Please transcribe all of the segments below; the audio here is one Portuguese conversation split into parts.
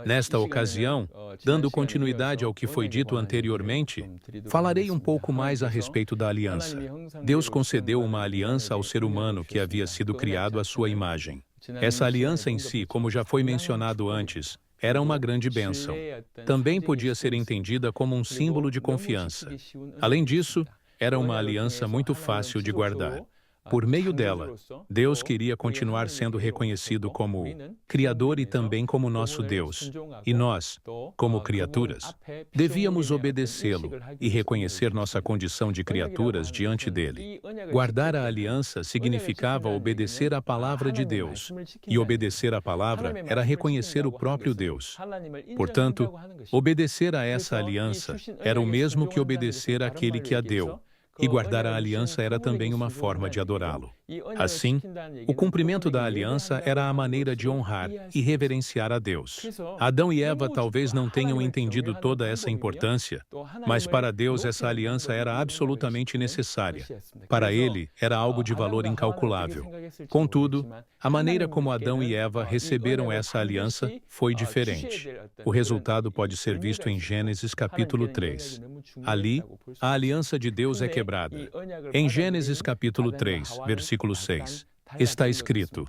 Nesta ocasião, dando continuidade ao que foi dito anteriormente, falarei um pouco mais a respeito da aliança. Deus concedeu uma aliança ao ser humano que havia sido criado à sua imagem. Essa aliança em si, como já foi mencionado antes, era uma grande bênção. Também podia ser entendida como um símbolo de confiança. Além disso, era uma aliança muito fácil de guardar. Por meio dela, Deus queria continuar sendo reconhecido como Criador e também como nosso Deus. E nós, como criaturas, devíamos obedecê-lo e reconhecer nossa condição de criaturas diante dele. Guardar a aliança significava obedecer à palavra de Deus. E obedecer à palavra era reconhecer o próprio Deus. Portanto, obedecer a essa aliança era o mesmo que obedecer àquele que a deu. E guardar a aliança era também uma forma de adorá-lo. Assim, o cumprimento da aliança era a maneira de honrar e reverenciar a Deus. Adão e Eva talvez não tenham entendido toda essa importância, mas para Deus essa aliança era absolutamente necessária. Para ele, era algo de valor incalculável. Contudo, a maneira como Adão e Eva receberam essa aliança foi diferente. O resultado pode ser visto em Gênesis capítulo 3. Ali, a aliança de Deus é quebrada. Em Gênesis capítulo 3, versículo 6, está escrito: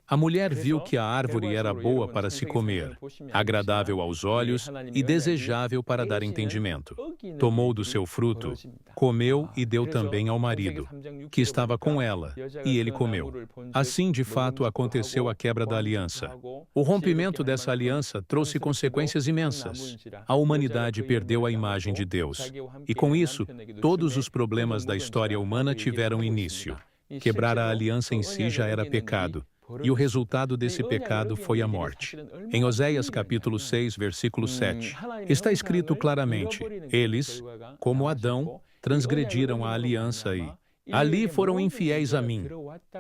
A mulher viu que a árvore era boa para se comer, agradável aos olhos e desejável para dar entendimento. Tomou do seu fruto, comeu e deu também ao marido, que estava com ela, e ele comeu. Assim, de fato, aconteceu a quebra da aliança. O rompimento dessa aliança trouxe consequências imensas. A humanidade perdeu a imagem de Deus. E com isso, todos os problemas da história humana tiveram início. Quebrar a aliança em si já era pecado. E o resultado desse pecado foi a morte. Em Oséias capítulo 6, versículo 7, está escrito claramente: Eles, como Adão, transgrediram a aliança e ali foram infiéis a mim.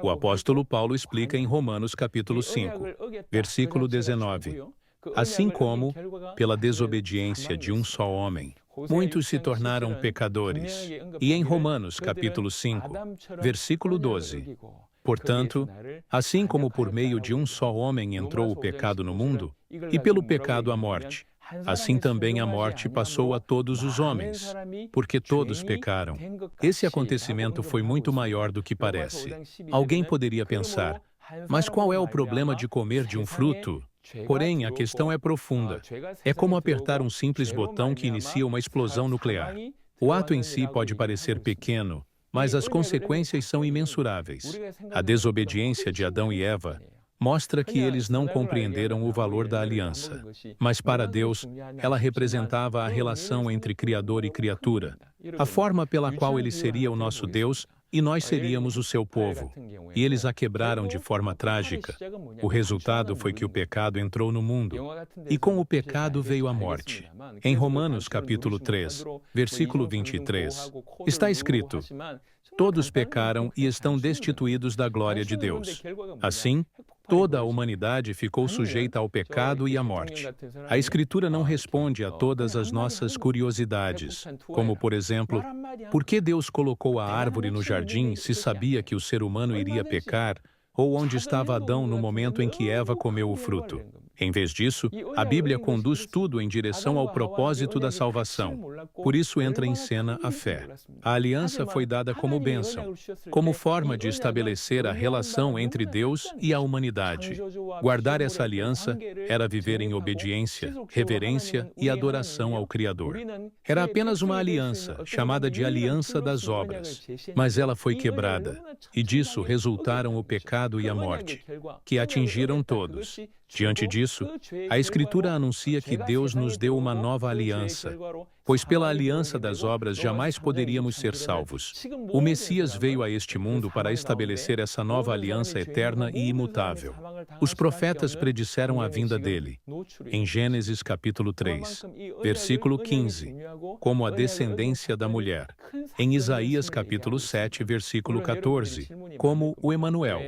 O apóstolo Paulo explica em Romanos capítulo 5, versículo 19. Assim como, pela desobediência de um só homem, muitos se tornaram pecadores. E em Romanos capítulo 5, versículo 12. Portanto, assim como por meio de um só homem entrou o pecado no mundo, e pelo pecado a morte, assim também a morte passou a todos os homens, porque todos pecaram. Esse acontecimento foi muito maior do que parece. Alguém poderia pensar, mas qual é o problema de comer de um fruto? Porém, a questão é profunda. É como apertar um simples botão que inicia uma explosão nuclear. O ato em si pode parecer pequeno, mas as consequências são imensuráveis. A desobediência de Adão e Eva mostra que eles não compreenderam o valor da aliança. Mas para Deus, ela representava a relação entre Criador e criatura, a forma pela qual ele seria o nosso Deus e nós seríamos o seu povo. E eles a quebraram de forma trágica. O resultado foi que o pecado entrou no mundo, e com o pecado veio a morte. Em Romanos capítulo 3, versículo 23, está escrito: Todos pecaram e estão destituídos da glória de Deus. Assim, toda a humanidade ficou sujeita ao pecado e à morte. A Escritura não responde a todas as nossas curiosidades, como, por exemplo, por que Deus colocou a árvore no jardim se sabia que o ser humano iria pecar, ou onde estava Adão no momento em que Eva comeu o fruto. Em vez disso, a Bíblia conduz tudo em direção ao propósito da salvação. Por isso entra em cena a fé. A aliança foi dada como bênção, como forma de estabelecer a relação entre Deus e a humanidade. Guardar essa aliança era viver em obediência, reverência e adoração ao Criador. Era apenas uma aliança, chamada de Aliança das Obras, mas ela foi quebrada, e disso resultaram o pecado e a morte, que atingiram todos. Diante disso, a Escritura anuncia que Deus nos deu uma nova aliança, pois pela aliança das obras jamais poderíamos ser salvos. O Messias veio a este mundo para estabelecer essa nova aliança eterna e imutável. Os profetas predisseram a vinda dele. Em Gênesis capítulo 3, versículo 15, como a descendência da mulher. Em Isaías capítulo 7, versículo 14, como o Emanuel.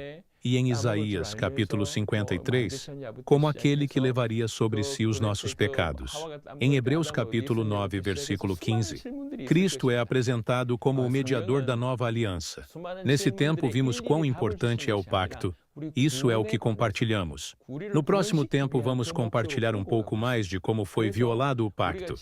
e em Isaías, capítulo 53, como aquele que levaria sobre si os nossos pecados. Em Hebreus, capítulo 9, versículo 15, Cristo é apresentado como o mediador da nova aliança. Nesse tempo vimos quão importante é o pacto. Isso é o que compartilhamos. No próximo tempo vamos compartilhar um pouco mais de como foi violado o pacto.